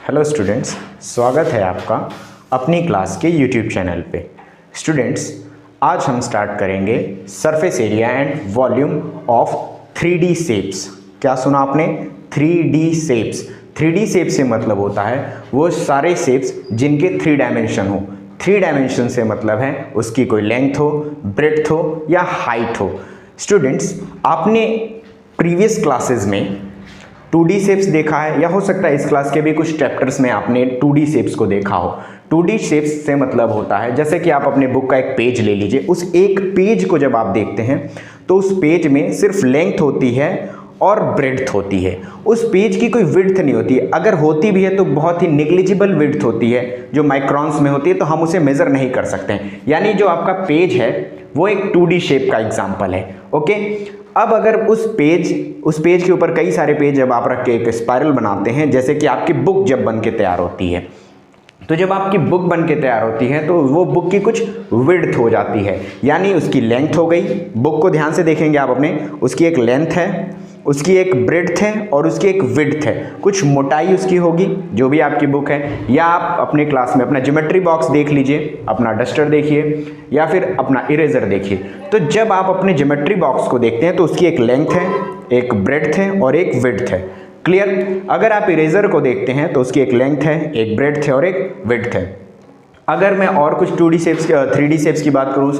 Hello students, स्वागत है आपका अपनी क्लास के यूट्यूब चैनल पे। स्टूडेंट्स, आज हम स्टार्ट करेंगे surface area and volume of 3D shapes. क्या सुना आपने? 3D shapes. 3D शेप से मतलब होता है वो सारे शेप्स जिनके 3 डायमेंशन हो। 3 डायमेंशन से मतलब है उसकी कोई लेंथ हो, ब्रेड्थ हो या हाइट हो। स्टूडेंट्स, आपने प्रीवियस क्लासेस में 2D शेप्स देखा है या हो सकता है इस क्लास के भी कुछ चैप्टर्स में आपने 2D शेप्स को देखा हो। 2D शेप्स से मतलब होता है जैसे कि आप अपने बुक का एक पेज ले लीजिए, उस एक पेज को जब आप देखते हैं तो उस पेज में सिर्फ लेंथ होती है और ब्रेड्थ होती है। उस पेज की कोई विड्थ नहीं होती है, अगर होती भी है तो बहुत ही निग्लिजिबल विड्थ होती है जो माइक्रॉन्स में होती है, तो हम उसे मेज़र नहीं कर सकते हैं। यानी जो आपका पेज है वो एक 2D शेप का एग्जाम्पल है। ओके, अब अगर उस पेज के ऊपर कई सारे पेज जब आप रख के एक स्पाइरल बनाते हैं, जैसे कि आपकी बुक जब बन के तैयार होती है, तो जब आपकी बुक बन के तैयार होती है तो वो बुक की कुछ विड्थ हो जाती है, यानी उसकी लेंथ हो गई। बुक को ध्यान से देखेंगे आप अपने, उसकी एक लेंथ है, उसकी एक ब्रेड्थ है और उसकी एक विड्थ है। कुछ मोटाई उसकी होगी जो भी आपकी बुक है, या आप अपने क्लास में अपना ज्योमेट्री बॉक्स देख लीजिए, अपना डस्टर देखिए या फिर अपना इरेजर देखिए। तो जब आप अपने ज्योमेट्री बॉक्स को देखते हैं तो उसकी एक लेंथ है, एक ब्रेड्थ है और एक विड्थ है। क्लियर? अगर आप इरेजर को देखते हैं तो उसकी एक लेंथ है, एक ब्रेड्थ है और एक विड्थ है। अगर मैं और कुछ 2D शेप्स 3D शेप्स की बात करूं,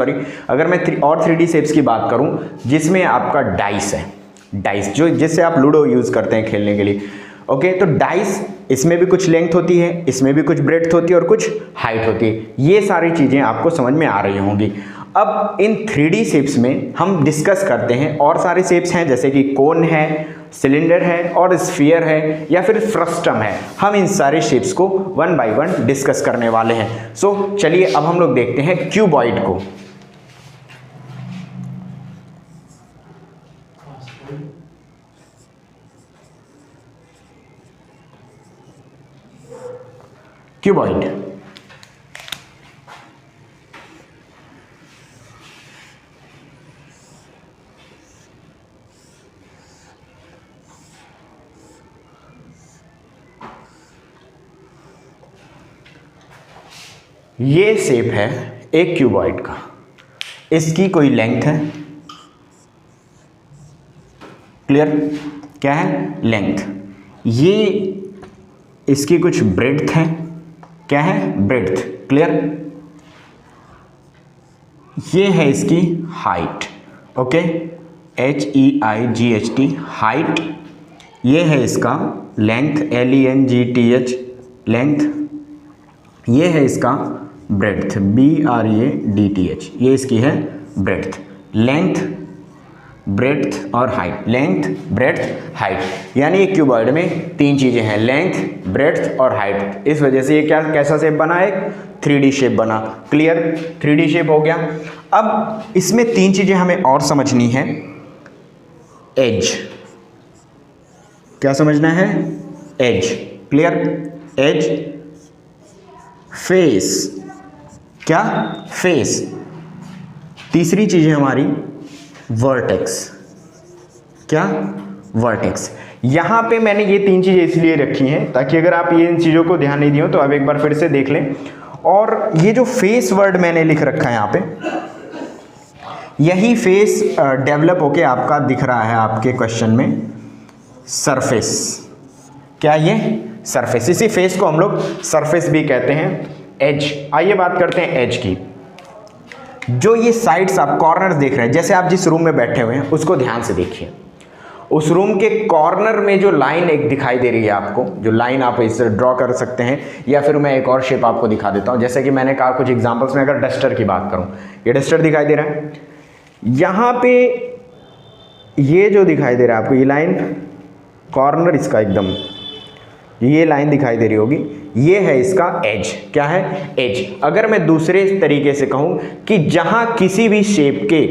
अगर मैं 3D शेप्स की बात करूं जिसमें आपका डाइस है, डाइस जो जिससे आप लूडो यूज़ करते हैं खेलने के लिए। ओके, तो डाइस, इसमें भी कुछ लेंथ होती है, इसमें भी कुछ ब्रेड्थ होती है और कुछ हाइट होती है। ये सारी चीज़ें आपको समझ में आ रही होंगी। अब इन 3D शेप्स में हम डिस्कस करते हैं और सारे शेप्स हैं, जैसे कि कोन है, सिलेंडर है और स्फीयर है या फिर फ्रस्टम है। हम इन सारे शेप्स को 1 बाय 1 डिस्कस करने वाले हैं। सो चलिए अब हम लोग देखते हैं क्यूबॉइड को। क्यूबॉइड, ये शेप है एक क्यूबॉइड का। इसकी कोई लेंथ है, क्लियर? क्या है? लेंथ। ये इसकी कुछ ब्रेड्थ है, क्या है? ब्रेड्थ। क्लियर? ये है इसकी हाइट। Okay, HEIGHT, height. ये है इसका लेंथ, LENGTH, लेंथ। ये है इसका ब्रेड्थ, BREDTH, ये इसकी है ब्रेड्थ। लेंथ, ब्रेड्थ और हाइट, लेंथ, ब्रेड्थ, हाइट। यानी एक क्यूबॉइड में 3 चीज़ें हैं, लेंथ, ब्रेड्थ और हाइट। इस वजह से ये कैसा शेप बना? एक 3D शेप बना। क्लियर? 3D शेप हो गया। अब इसमें 3 चीज़ें हमें और समझनी है। एज, क्या समझना है? एज। क्लियर? एज। फेस, क्या? फेस। तीसरी चीज़ है हमारी वर्टेक्स, क्या? वर्टेक्स। यहाँ पे मैंने ये 3 चीज़ें इसलिए रखी हैं ताकि अगर आप ये इन चीज़ों को ध्यान नहीं दिए हो तो अब एक बार फिर से देख लें। और ये जो फेस वर्ड मैंने लिख रखा है यहाँ पे, यही फेस डेवलप होके आपका दिख रहा है आपके क्वेश्चन में, सरफेस। क्या ये? सरफेस। इसी फेस को हम लोग सरफेस भी कहते हैं। एज, आइए बात करते हैं एज की। जो ये साइड्स आप कॉर्नर्स देख रहे हैं, जैसे आप जिस रूम में बैठे हुए हैं उसको ध्यान से देखिए। उस रूम के कॉर्नर में जो लाइन एक दिखाई दे रही है आपको, जो लाइन आप इसे ड्रॉ कर सकते हैं, या फिर मैं एक और शेप आपको दिखा देता हूं। जैसे कि मैंने कहा कुछ एग्जांपल्स में, अगर डस्टर की बात करूं, ये डस्टर दिखाई दे रहा है। यहाँ पे ये जो दिखाई दे रहा है आपको, ये लाइन, कॉर्नर इसका एकदम, ये लाइन दिखाई दे रही होगी, ये है इसका एज। क्या है? एज। अगर मैं दूसरे तरीके से कहूं कि जहां किसी भी शेप के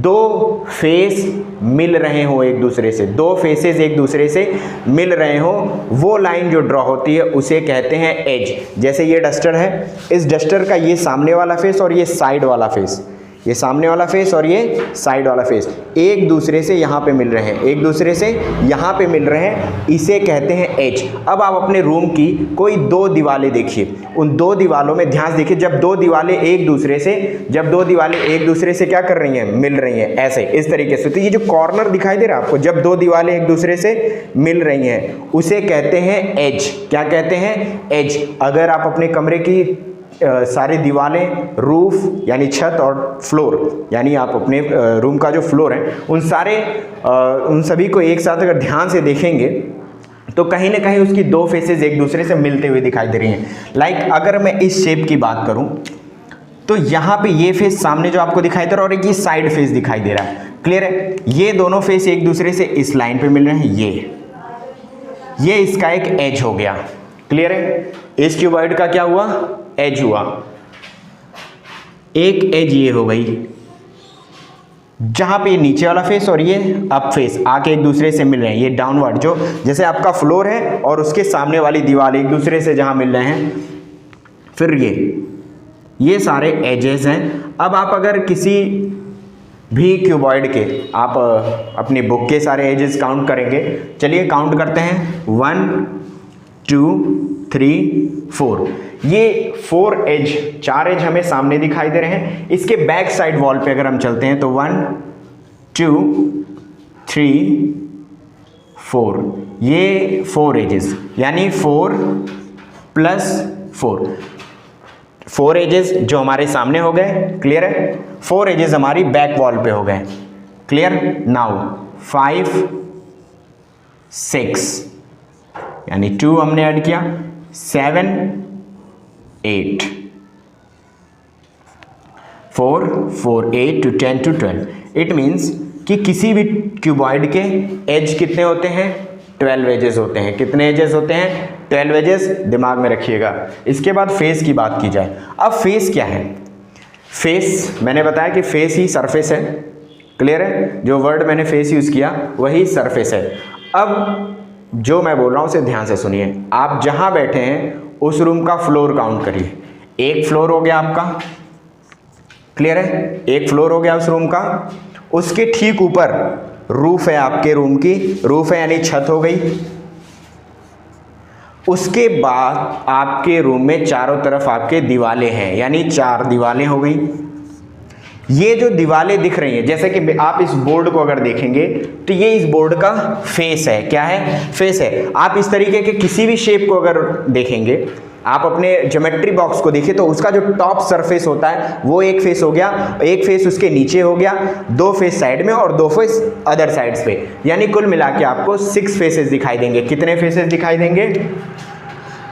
2 फेस मिल रहे हो एक दूसरे से, 2 फेसेस एक दूसरे से मिल रहे हो, वो लाइन जो ड्रॉ होती है उसे कहते हैं एज। जैसे ये डस्टर है, इस डस्टर का ये सामने वाला फेस और ये साइड वाला फेस, ये सामने वाला फेस और ये साइड वाला फेस एक दूसरे से यहाँ पे मिल रहे हैं, एक दूसरे से यहाँ पे मिल रहे हैं, इसे कहते हैं एज। अब आप अपने रूम की कोई दो दीवारें देखिए, उन दो दीवारों में ध्यान से देखिए, जब दो दीवारें एक दूसरे से क्या कर रही हैं, मिल रही हैं, ऐसे इस तरीके से, तो ये जो कॉर्नर दिखाई दे रहा है आपको, जब दो दीवारें एक दूसरे से मिल रही हैं उसे कहते हैं एज। क्या कहते हैं, एज। अगर आप अपने कमरे की सारी दीवारें, रूफ यानी छत और फ्लोर यानी आप अपने रूम का जो फ्लोर है उन सभी को एक साथ अगर ध्यान से देखेंगे तो कहीं ना कहीं उसकी दो फेसेस एक दूसरे से मिलते हुए दिखाई दे रही हैं। लाइक अगर मैं इस शेप की बात करूं तो यहाँ पे ये फेस सामने जो आपको दिखाई दे रहा है और एक ये साइड फेस दिखाई दे रहा है, क्लियर है। ये दोनों फेस एक दूसरे से इस लाइन पे मिल रहे हैं, ये इसका एक एज हो गया, क्लियर है। इस क्यूबॉइड का क्या हुआ, एज हुआ, एक एज ये हो गई, जहां पे ये नीचे वाला फेस और ये अप फेस आके एक दूसरे से मिल रहे हैं, ये डाउनवर्ड, जो जैसे आपका फ्लोर है और उसके सामने वाली दीवार एक दूसरे से जहां मिल रहे हैं, फिर ये सारे एजेस हैं। अब आप अगर किसी भी क्यूबॉइड के आप अपनी बुक के सारे एजेस काउंट करेंगे, चलिए काउंट करते हैं, 1 2 3 4, ये 4 एज, 4 एज हमें सामने दिखाई दे रहे हैं। इसके बैक साइड वॉल पे अगर हम चलते हैं तो 1 2 3 4, ये 4 एजेस, यानी 4 + 4 एजेस जो हमारे सामने हो गए, क्लियर है। 4 एजेस हमारी बैक वॉल पे हो गए, क्लियर। नाउ 5 6 यानी 2 हमने ऐड किया, 7 8 4 4 8 to 10 to 12। इट मीन्स कि किसी भी क्यूबॉइड के एज कितने होते हैं, 12 एजेस होते हैं। कितने एजेस होते हैं, 12 एजेस, दिमाग में रखिएगा। इसके बाद फेस की बात की जाए। अब फेस क्या है, फेस मैंने बताया कि फेस ही सरफेस है, क्लियर है। जो वर्ड मैंने फेस यूज़ किया वही सरफेस है। अब जो मैं बोल रहा हूँ उसे ध्यान से सुनिए। आप जहाँ बैठे हैं उस रूम का फ्लोर काउंट करिए। एक फ्लोर हो गया आपका, क्लियर है, एक फ्लोर हो गया उस रूम का। उसके ठीक ऊपर रूफ है, आपके रूम की रूफ है यानी छत हो गई। उसके बाद आपके रूम में चारों तरफ आपके दीवारें हैं, यानी 4 दीवारें हो गई। ये जो दीवारें दिख रही हैं, जैसे कि आप इस बोर्ड को अगर देखेंगे तो ये इस बोर्ड का फेस है। क्या है, फेस है। आप इस तरीके के किसी भी शेप को अगर देखेंगे, आप अपने ज्योमेट्री बॉक्स को देखिए तो उसका जो टॉप सरफेस होता है वो एक फेस हो गया, एक फेस उसके नीचे हो गया, 2 फेस साइड में और 2 फेस अदर साइड्स पे, यानी कुल मिला के आपको 6 फेसेस दिखाई देंगे। कितने फेसेस दिखाई देंगे,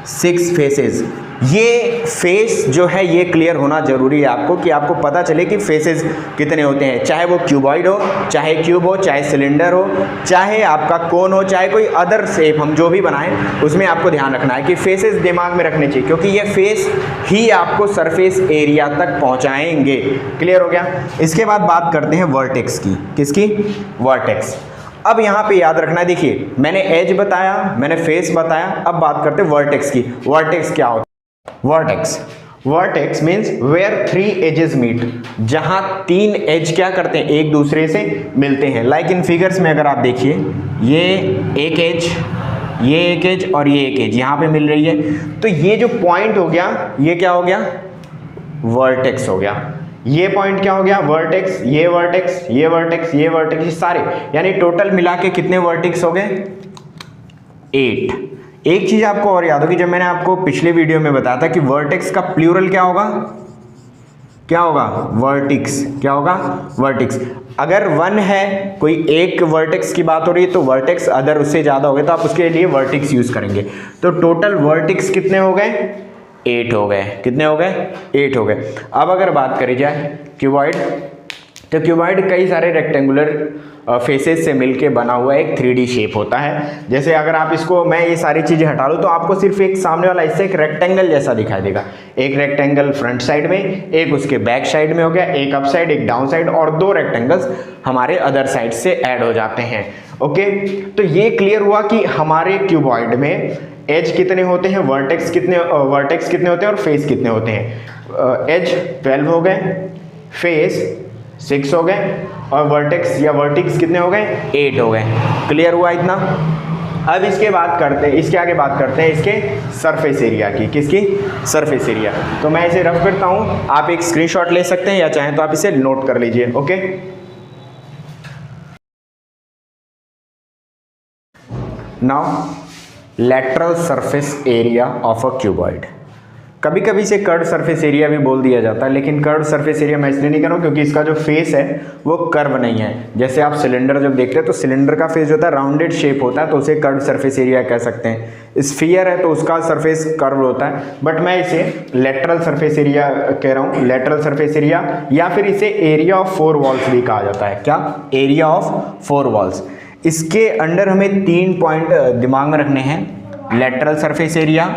6 फेसेस। ये फेस जो है ये क्लियर होना जरूरी है आपको, कि आपको पता चले कि फेसेस कितने होते हैं, चाहे वो क्यूबॉइड हो, चाहे क्यूब हो, चाहे सिलेंडर हो, चाहे आपका कोन हो, चाहे कोई अदर शेप हम जो भी बनाएं, उसमें आपको ध्यान रखना है कि फेसेस दिमाग में रखने चाहिए, क्योंकि ये फेस ही आपको सरफेस एरिया तक पहुंचाएंगे। क्लियर हो गया। इसके बाद बात करते हैं वर्टेक्स की। किसकी, वर्टेक्स। अब यहाँ पे याद रखना है, देखिए मैंने एज बताया, मैंने फेस बताया, अब बात करते हैं वर्टेक्स की। वर्टेक्स क्या होता है, vertex means where 3 edges meet, जहां 3 एज क्या करते हैं, एक दूसरे से मिलते हैं। लाइक इन फिगर्स में अगर आप देखिए, ये एक एज, ये एक एज और ये एक एज यहाँ पे मिल रही है, तो ये जो पॉइंट हो गया ये क्या हो गया, वर्टेक्स हो गया। ये पॉइंट क्या हो गया, वर्टेक्स, ये वर्टेक्स, ये वर्टेक्स, ये वर्टेक्स, ये सारे, यानी टोटल मिला के कितने वर्टेक्स हो गए, 8। एक चीज आपको और याद होगी, जब मैंने आपको पिछले वीडियो में बताया था कि वर्टेक्स का प्लूरल क्या होगा, क्या होगा, वर्टिक्स। क्या होगा, वर्टिक्स। अगर 1 है, कोई एक वर्टेक्स की बात हो रही है तो वर्टेक्स, अदर उससे ज्यादा हो गए तो आप उसके लिए वर्टिक्स यूज करेंगे। तो टोटल वर्टिक्स कितने हो गए, 8 हो गए। कितने हो गए, 8 हो गए। अब अगर बात करी जाए क्यूबॉइड, तो क्यूबॉइड कई सारे रेक्टेंगुलर फेसेस से मिलके बना हुआ एक 3D शेप होता है। जैसे अगर आप इसको, मैं ये सारी चीज़ें हटा लूँ तो आपको सिर्फ एक सामने वाला हिस्सा एक रेक्टेंगल जैसा दिखाई देगा। एक रेक्टेंगल फ्रंट साइड में, एक उसके बैक साइड में हो गया, एक अप साइड, एक डाउन साइड, और 2 रेक्टेंगल्स हमारे अदर साइड से ऐड हो जाते हैं। ओके, तो ये क्लियर हुआ कि हमारे क्यूबॉइड में एज कितने होते हैं, वर्टेक्स कितने होते हैं और फेस कितने होते हैं। एज 12 हो गए, फेस 6 हो गए, और वर्टेक्स या वर्टिक्स कितने हो गए, 8 हो गए। क्लियर हुआ इतना। अब इसके आगे बात करते हैं इसके सरफेस एरिया की। किसकी? Surface area. तो मैं इसे रफ करता हूँ, आप एक स्क्रीनशॉट ले सकते हैं या चाहें तो आप इसे नोट कर लीजिए। Okay, now lateral surface area of a cuboid. कभी कभी इसे कर्व सरफेस एरिया भी बोल दिया जाता है, लेकिन कर्व सरफेस एरिया मैं इसलिए नहीं कर रहा हूँ क्योंकि इसका जो फेस है वो कर्व नहीं है। जैसे आप सिलेंडर जब देखते हैं तो सिलेंडर का फेस जो होता है राउंडेड शेप होता है, तो उसे कर्व सरफेस एरिया कह सकते हैं। स्फीयर है तो उसका सरफेस कर्व होता है, बट मैं इसे लेटरल सरफेस एरिया कह रहा हूँ। लेटरल सरफेस एरिया, या फिर इसे एरिया ऑफ 4 वॉल्स भी कहा जाता है। क्या? Area of 4 walls. इसके अंडर हमें 3 पॉइंट दिमाग में रखने हैं, lateral surface area,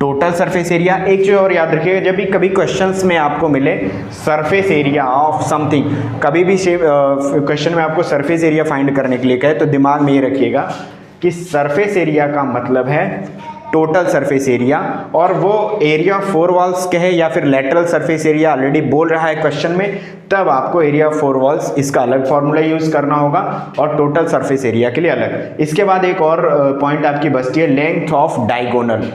total surface area. एक चीज और याद रखिएगा, जब भी कभी क्वेश्चंस में आपको मिले सरफेस एरिया ऑफ समथिंग, कभी भी क्वेश्चन में आपको सरफेस एरिया फाइंड करने के लिए कहे तो दिमाग में ये रखिएगा कि सरफेस एरिया का मतलब है टोटल सरफेस एरिया, और वो एरिया 4 वॉल्स कहे या फिर लेटरल सरफेस एरिया ऑलरेडी बोल रहा है क्वेश्चन में, तब आपको एरिया 4 वॉल्स इसका अलग फॉर्मूला यूज करना होगा और टोटल सरफेस एरिया के लिए अलग। इसके बाद एक और पॉइंट आपकी बचती है, लेंथ ऑफ डायगोनल।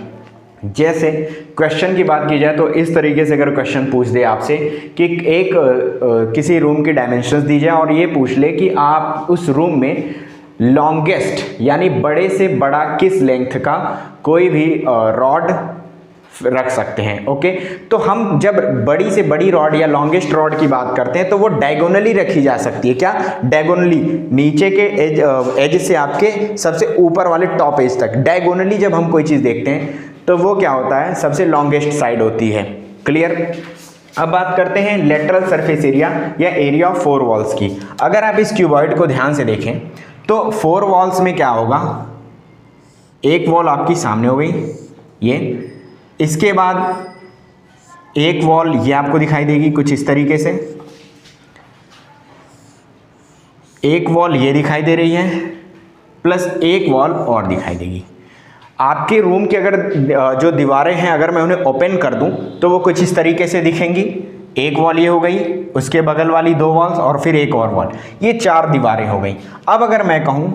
जैसे क्वेश्चन की बात की जाए तो इस तरीके से अगर क्वेश्चन पूछ दे आपसे कि एक किसी रूम की डायमेंशंस दी जाए और ये पूछ ले कि आप उस रूम में लॉन्गेस्ट यानी बड़े से बड़ा किस लेंथ का कोई भी रॉड रख सकते हैं। ओके, तो हम जब बड़ी से बड़ी रॉड या लॉन्गेस्ट रॉड की बात करते हैं तो वो डायगोनली रखी जा सकती है। क्या? डायगोनली, नीचे के एज से आपके सबसे ऊपर वाले टॉप एज तक। डायगोनली जब हम कोई चीज़ देखते हैं तो वो क्या होता है, सबसे लॉन्गेस्ट साइड होती है। क्लियर। अब बात करते हैं लेटरल सरफेस एरिया या एरिया ऑफ 4 वॉल्स की। अगर आप इस क्यूबॉइड को ध्यान से देखें तो 4 वॉल्स में क्या होगा, एक वॉल आपकी सामने हो गई ये, इसके बाद एक वॉल ये आपको दिखाई देगी कुछ इस तरीके से, एक वॉल ये दिखाई दे रही है, प्लस एक वॉल और दिखाई देगी। आपके रूम की अगर जो दीवारें हैं अगर मैं उन्हें ओपन कर दूं तो वो कुछ इस तरीके से दिखेंगी। एक वॉल ये हो गई, उसके बगल वाली 2 वॉल्स और फिर एक और वॉल, ये 4 दीवारें हो गई। अब अगर मैं कहूँ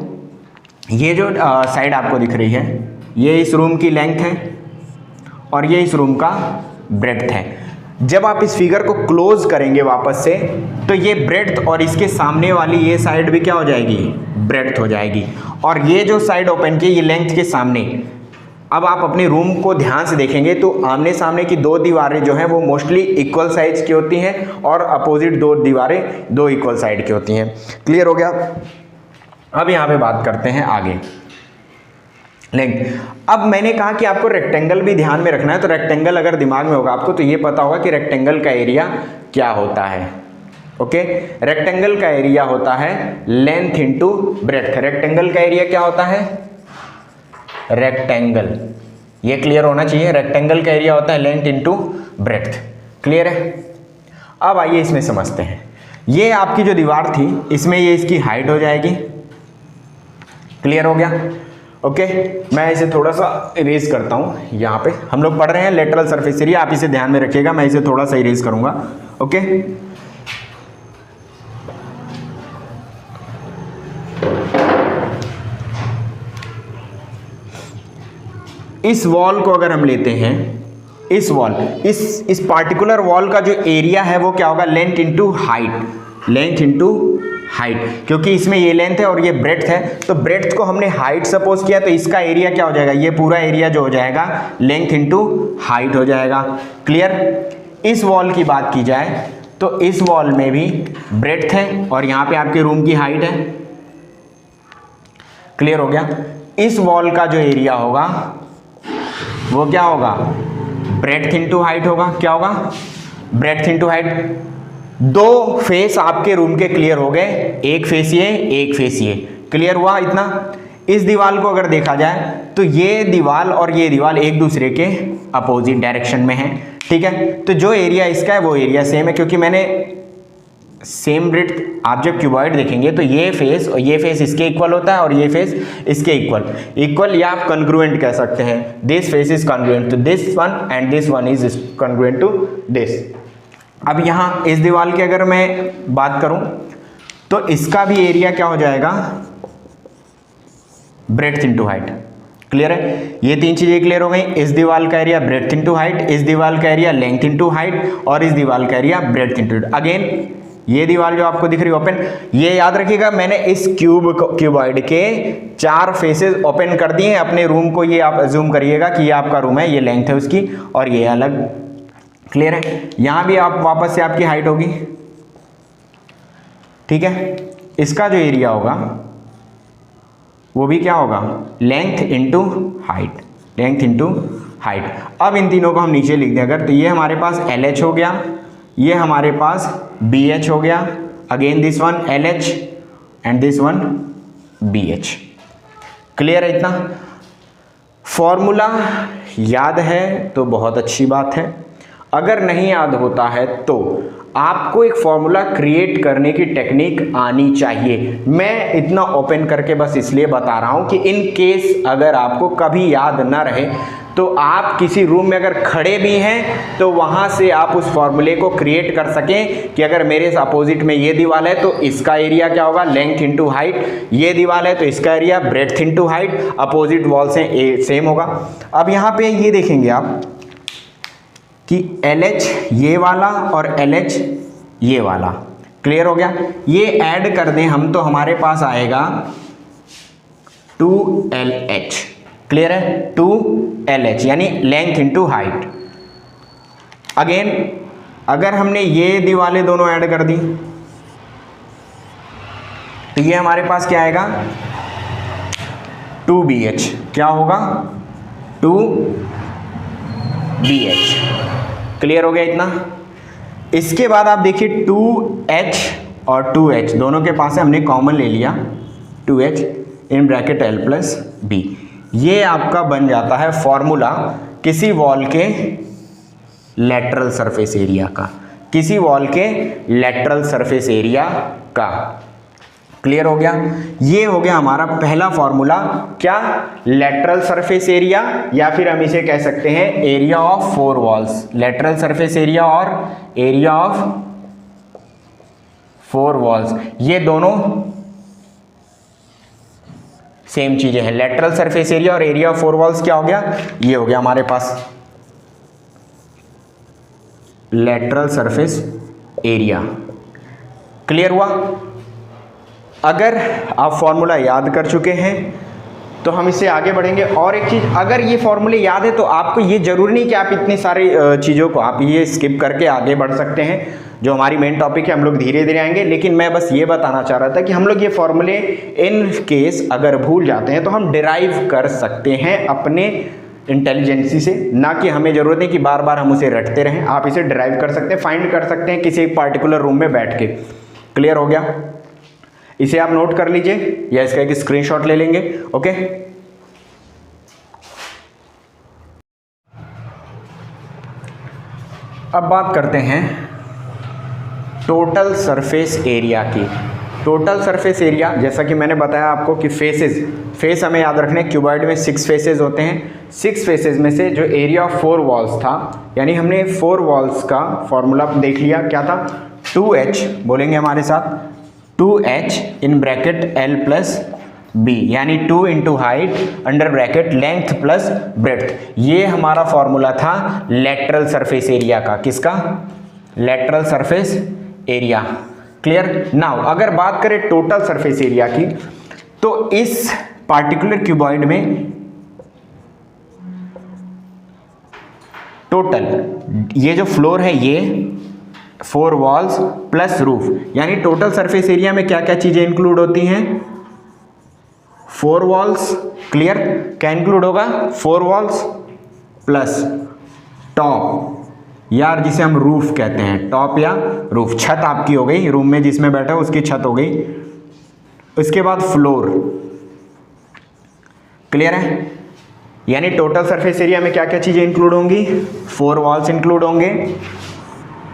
ये जो साइड आपको दिख रही है ये इस रूम की लेंथ है और ये इस रूम का ब्रेड्थ है। जब आप इस फिगर को क्लोज करेंगे वापस से तो ये ब्रेड्थ और इसके सामने वाली ये साइड भी क्या हो जाएगी, ब्रेड्थ हो जाएगी, और ये जो साइड ओपन की ये लेंथ के सामने। अब आप अपने रूम को ध्यान से देखेंगे तो आमने सामने की 2 दीवारें जो हैं वो मोस्टली इक्वल साइज की होती हैं और अपोजिट 2 दीवारें 2 इक्वल साइड की होती हैं। क्लियर हो गया। अब यहाँ पे बात करते हैं आगे लेंथ। अब मैंने कहा कि आपको रेक्टेंगल भी ध्यान में रखना है, तो रेक्टेंगल अगर दिमाग में होगा आपको तो ये पता होगा कि रेक्टेंगल का एरिया क्या होता है। ओके, रेक्टेंगल का एरिया होता है लेंथ इंटू ब्रेड्थ। रेक्टेंगल का एरिया क्या होता है, रेक्टेंगल, ये क्लियर होना चाहिए। रेक्टेंगल का एरिया होता है लेंथ इंटू ब्रेड्थ। क्लियर है। अब आइए इसमें समझते हैं। ये आपकी जो दीवार थी इसमें ये इसकी हाइट हो जाएगी। क्लियर हो गया। ओके, मैं इसे थोड़ा सा इरेज करता हूँ। यहाँ पे हम लोग पढ़ रहे हैं लेटरल सरफेस एरिया, आप इसे ध्यान में रखिएगा। मैं इसे थोड़ा सा इरेज करूँगा। ओके, इस वॉल को अगर हम लेते हैं, इस वॉल, इस पार्टिकुलर वॉल का जो एरिया है वो क्या होगा, length into height, length into height, क्योंकि इसमें ये लेंथ है और ये ब्रेड्थ है, तो ब्रेड्थ को हमने हाइट सपोज किया तो इसका एरिया क्या हो जाएगा, ये पूरा एरिया जो हो जाएगा लेंथ इंटू हाइट हो जाएगा। क्लियर। इस वॉल की बात की जाए तो इस वॉल में भी ब्रेड्थ है और यहाँ पे आपके रूम की हाइट है। क्लियर हो गया। इस वॉल का जो एरिया होगा वो क्या होगा, ब्रेड्थ इंटू हाइट होगा। क्या होगा, ब्रेड्थ इंटू हाइट। 2 फेस आपके रूम के क्लियर हो गए, एक फेस ये, एक फेस ये। क्लियर हुआ इतना। इस दीवार को अगर देखा जाए तो ये दीवार और ये दीवार एक दूसरे के अपोजिट डायरेक्शन में है। ठीक है, तो जो एरिया इसका है वो एरिया सेम है, क्योंकि मैंने सेम ब्रेड्थ, आप जब क्यूबॉइड देखेंगे तो ये फेस और ये फेस इसके इक्वल होता है और ये फेस इसके इक्वल या आप कॉन्ग्रुएंट कह सकते हैं। This face is congruent to this one and this one is congruent to this. अब यहाँ इस दीवार की अगर मैं बात करूं तो इसका भी एरिया क्या हो जाएगा, ब्रेड्थ इनटू हाइट। क्लियर है, ये तीन चीजें क्लियर हो गई। इस दीवार का एरिया ब्रेड्थ इनटू हाइट, इस दीवार का एरिया लेंथ इनटू हाइट, और इस दीवार का area breadth into height. Again ये दीवार जो आपको दिख रही है ओपन, ये याद रखिएगा मैंने इस क्यूबॉइड के 4 फेसेस ओपन कर दिए हैं अपने रूम को। ये आप अज्यूम करिएगा कि ये आपका रूम है, ये लेंथ है उसकी और ये अलग। क्लियर है, यहां भी आप वापस से आपकी हाइट होगी। ठीक है, इसका जो एरिया होगा वो भी क्या होगा, length into height, length into height. अब इन तीनों को हम नीचे लिख दें अगर, तो ये हमारे पास LH हो गया, ये हमारे पास BH हो गया, again this one LH and this one BH। Clear है इतना? फॉर्मूला याद है तो बहुत अच्छी बात है, अगर नहीं याद होता है तो आपको एक फॉर्मूला क्रिएट करने की टेक्निक आनी चाहिए। मैं इतना ओपन करके बस इसलिए बता रहा हूं कि इन केस अगर आपको कभी याद ना रहे तो आप किसी रूम में अगर खड़े भी हैं तो वहां से आप उस फॉर्मूले को क्रिएट कर सकें कि अगर मेरे अपोजिट में ये दीवार है तो इसका एरिया क्या होगा, लेंथ इंटू हाइट, ये दीवार है तो इसका area breadth into height, opposite wall से सेम होगा। अब यहां पे ये देखेंगे आप कि LH ये वाला और LH ये वाला, क्लियर हो गया। ये ऐड कर दें हम तो हमारे पास आएगा 2LH। क्लियर है, 2LH यानी लेंथ इंटू हाइट। अगेन अगर हमने ये दीवारें दोनों ऐड कर दी तो ये हमारे पास क्या आएगा, 2BH। क्या होगा, 2BH। क्लियर हो गया इतना? इसके बाद आप देखिए 2H और 2H दोनों के पास से हमने कॉमन ले लिया, 2H in bracket L plus B। ये आपका बन जाता है फॉर्मूला किसी वॉल के लेटरल सरफेस एरिया का, किसी वॉल के लेटरल सरफेस एरिया का। क्लियर हो गया? ये हो गया हमारा पहला फॉर्मूला, क्या, लेटरल सरफेस एरिया, या फिर हम इसे कह सकते हैं area of 4 walls. Lateral surface area और एरिया ऑफ 4 वॉल्स, ये दोनों सेम चीजें हैं। लेटरल सरफेस एरिया और एरिया ऑफ 4 वॉल्स क्या हो गया, ये हो गया हमारे पास लेटरल सरफेस एरिया। क्लियर हुआ? अगर आप फॉर्मूला याद कर चुके हैं तो हम इससे आगे बढ़ेंगे। और एक चीज़, अगर ये फॉर्मूले याद है तो आपको ये जरूरी नहीं कि आप इतनी सारी चीज़ों को आप ये स्किप करके आगे बढ़ सकते हैं। जो हमारी मेन टॉपिक है हम लोग धीरे धीरे आएंगे, लेकिन मैं बस ये बताना चाह रहा था कि हम लोग ये फॉर्मूले इन केस अगर भूल जाते हैं तो हम डिराइव कर सकते हैं अपने इंटेलिजेंसी से, ना कि हमें जरूरत है कि बार बार हम उसे रटते रहें। आप इसे डिराइव कर सकते हैं, फाइंड कर सकते हैं किसी एक पार्टिकुलर रूम में बैठ के। क्लियर हो गया? इसे आप नोट कर लीजिए या इसका एक स्क्रीनशॉट ले लेंगे। ओके, अब बात करते हैं टोटल सरफेस एरिया की। टोटल सरफेस एरिया, जैसा कि मैंने बताया आपको कि फेस हमें याद रखने, क्यूबॉइड में 6 फेसेस होते हैं। 6 फेसेस में से जो एरिया ऑफ 4 वॉल्स था, यानी हमने 4 वॉल्स का फॉर्मूला देख लिया, क्या था, 2H बोलेंगे हमारे साथ, 2H in bracket L plus B, यानी 2 into height under bracket length plus breadth. ये हमारा फॉर्मूला था लेटरल सरफेस एरिया का। किसका? Lateral surface area. Clear? Now अगर बात करें टोटल सरफेस एरिया की, तो इस पार्टिकुलर क्यूबॉइड में टोटल ये जो फ्लोर है ये 4 वॉल्स प्लस रूफ, यानी टोटल सरफेस एरिया में क्या क्या चीजें इंक्लूड होती हैं, 4 वॉल्स। क्लियर? क्या इंक्लूड होगा, 4 वॉल्स प्लस टॉप, यार जिसे हम रूफ कहते हैं, टॉप या रूफ, छत आपकी हो गई, रूम में जिसमें बैठा है उसकी छत हो गई। उसके बाद फ्लोर। क्लियर है? यानी टोटल सरफेस एरिया में क्या क्या चीजें इंक्लूड होंगी, 4 वॉल्स इंक्लूड होंगे,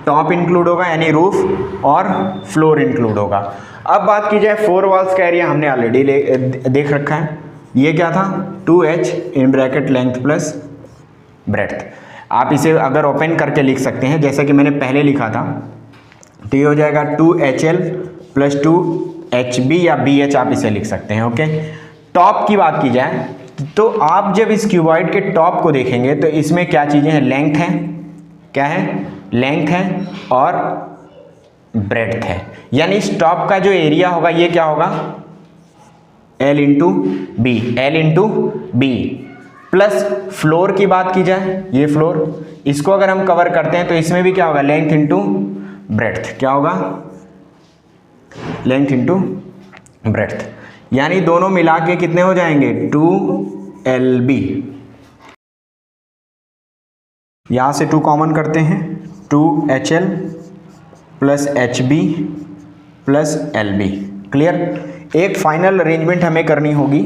टॉप इंक्लूड होगा यानी रूफ, और फ्लोर इंक्लूड होगा। अब बात की जाए 4 वॉल्स का एरिया, हमने ऑलरेडी देख रखा है, ये क्या था, 2H in bracket length plus breadth. आप इसे अगर ओपन करके लिख सकते हैं जैसा कि मैंने पहले लिखा था, तो ये हो जाएगा 2HL प्लस 2HB या BH आप इसे लिख सकते हैं। ओके, टॉप की बात की जाए तो आप जब इस क्यूबॉइड के टॉप को देखेंगे तो इसमें क्या चीज़ें हैं, लेंथ है, क्या है, लेंथ है और ब्रेड्थ है। यानी इस टॉप का जो एरिया होगा ये क्या होगा, L into B plus floor की बात की जाए, ये फ्लोर, इसको अगर हम कवर करते हैं तो इसमें भी क्या होगा, लेंथ इंटू ब्रेड्थ, क्या होगा, लेंथ इंटू ब्रेड्थ। यानी दोनों मिला के कितने हो जाएंगे, 2LB। यहां से 2 कॉमन करते हैं, 2HL plus HB plus LB। Clear. एक फाइनल अरेंजमेंट हमें करनी होगी,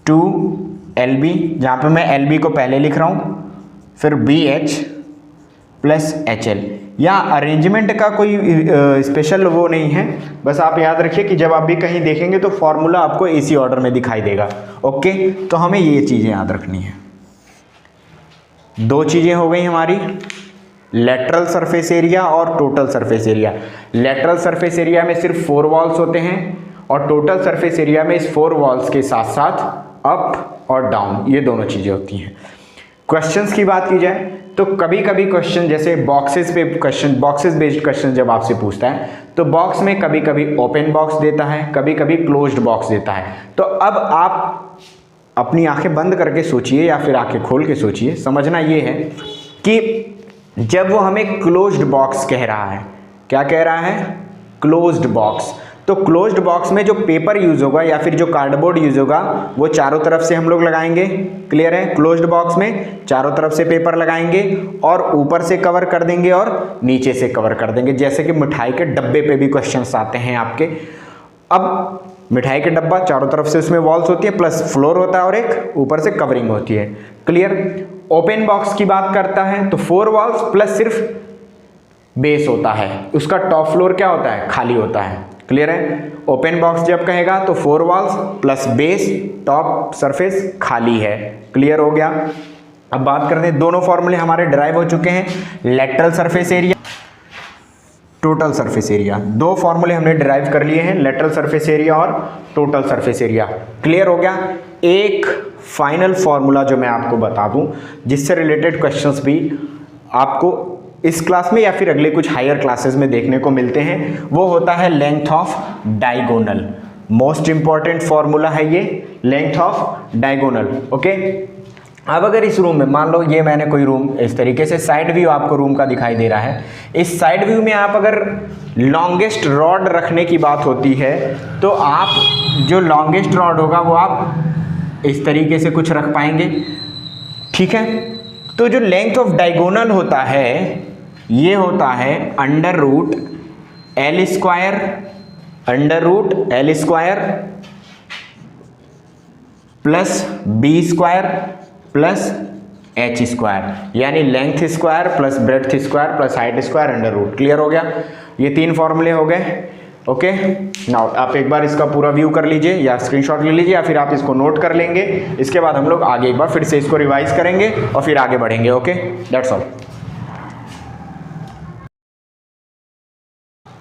2LB, जहां पे मैं LB को पहले लिख रहा हूं, फिर BH प्लस HL। यहाँ अरेंजमेंट का कोई स्पेशल वो नहीं है, बस आप याद रखिए कि जब आप भी कहीं देखेंगे तो फॉर्मूला आपको इसी ऑर्डर में दिखाई देगा। ओके, तो हमें ये चीज़ें याद रखनी है। 2 चीज़ें हो गई हमारी, लेटरल सरफेस एरिया और total surface area. Lateral surface area में सिर्फ 4 वॉल्स होते हैं और टोटल सरफेस एरिया में इस 4 वॉल्स के साथ साथ अप और डाउन, ये दोनों चीज़ें होती हैं। क्वेश्चंस की बात की जाए तो कभी कभी क्वेश्चन जैसे बॉक्सेस पे क्वेश्चन, बॉक्सेस बेस्ड क्वेश्चन जब आपसे पूछता है तो बॉक्स में कभी कभी ओपन बॉक्स देता है, कभी कभी क्लोज्ड बॉक्स देता है। तो अब आप अपनी आंखें बंद करके सोचिए या फिर आंखें खोल के सोचिए। समझना ये है कि जब वो हमें क्लोज्ड बॉक्स कह रहा है, क्या कह रहा है, क्लोज्ड बॉक्स, तो क्लोज्ड बॉक्स में जो पेपर यूज होगा या फिर जो कार्डबोर्ड यूज होगा वो चारों तरफ से हम लोग लगाएंगे। क्लियर है। क्लोज्ड बॉक्स में चारों तरफ से पेपर लगाएंगे और ऊपर से कवर कर देंगे और नीचे से कवर कर देंगे, जैसे कि मिठाई के डब्बे पे भी क्वेश्चंस आते हैं आपके। अब मिठाई के डब्बा चारों तरफ से उसमें वॉल्स होती है प्लस फ्लोर होता है और एक ऊपर से कवरिंग होती है। क्लियर। ओपन बॉक्स की बात करता है तो 4 वॉल्स प्लस सिर्फ बेस होता है, उसका टॉप फ्लोर क्या होता है, खाली होता है। क्लियर है। ओपन बॉक्स जब कहेगा तो 4 walls plus base, top surface खाली है। क्लियर हो गया। अब बात करते हैं, दोनों फॉर्मूले हमारे डिराइव हो चुके हैं, lateral surface area, total surface area. 2 फॉर्मूले हमने डिराइव कर लिए हैं, लेटरल सरफेस एरिया और टोटल सरफेस एरिया। क्लियर हो गया। एक फाइनल फॉर्मूला जो मैं आपको बता दूं जिससे रिलेटेड क्वेश्चंस भी आपको इस क्लास में या फिर अगले कुछ हायर क्लासेस में देखने को मिलते हैं, वो होता है length of diagonal. Most important formula है ये, लेंथ ऑफ डायगोनल। ओके। अब अगर इस रूम में मान लो ये मैंने कोई रूम इस तरीके से साइड व्यू आपको रूम का दिखाई दे रहा है, इस साइड व्यू में आप अगर लॉन्गेस्ट रॉड रखने की बात होती है तो आप जो लॉन्गेस्ट रॉड होगा वो आप इस तरीके से कुछ रख पाएंगे। ठीक है। तो जो लेंथ ऑफ डायगोनल होता है ये होता है under root L square plus B square plus H square, यानी length square plus breadth square plus height square under root. Clear हो गया। ये 3 फॉर्मूले हो गए। ओके। नाउ आप एक बार इसका पूरा व्यू कर लीजिए या स्क्रीनशॉट ले लीजिए या फिर आप इसको नोट कर लेंगे। इसके बाद हम लोग आगे एक बार फिर से इसको रिवाइज करेंगे और फिर आगे बढ़ेंगे। Okay, that's all.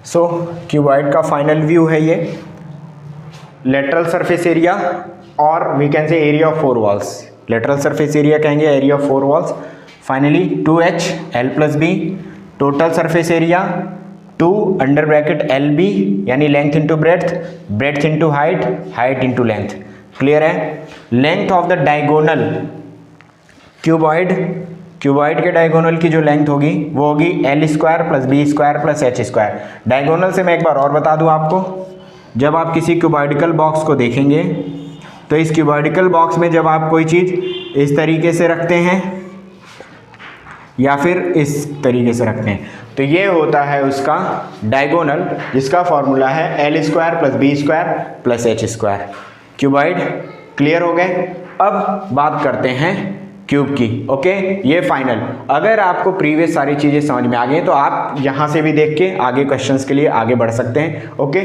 So cuboid का फाइनल व्यू है ये, लेटरल सरफेस एरिया और we can say area of 4 walls. Lateral surface area कहेंगे area of 4 walls. Finally 2HL plus B, total surface area 2 under bracket LB यानी length into breadth, breadth into height, height into length. Clear है। Length of the diagonal cuboid के diagonal की जो length होगी वो होगी L square plus B square plus H square. Diagonal से मैं एक बार और बता दूं आपको, जब आप किसी क्यूबॉइडिकल बॉक्स को देखेंगे तो इस क्यूबॉइडिकल बॉक्स में जब आप कोई चीज़ इस तरीके से रखते हैं या फिर इस तरीके से रखते हैं तो ये होता है उसका डायगोनल, जिसका फॉर्मूला है L square plus B square plus H square. Cuboid clear हो गए। अब बात करते हैं क्यूब की। ओके, ये फाइनल। अगर आपको प्रीवियस सारी चीज़ें समझ में आ गई तो आप यहाँ से भी देख के आगे क्वेश्चंस के लिए आगे बढ़ सकते हैं। ओके।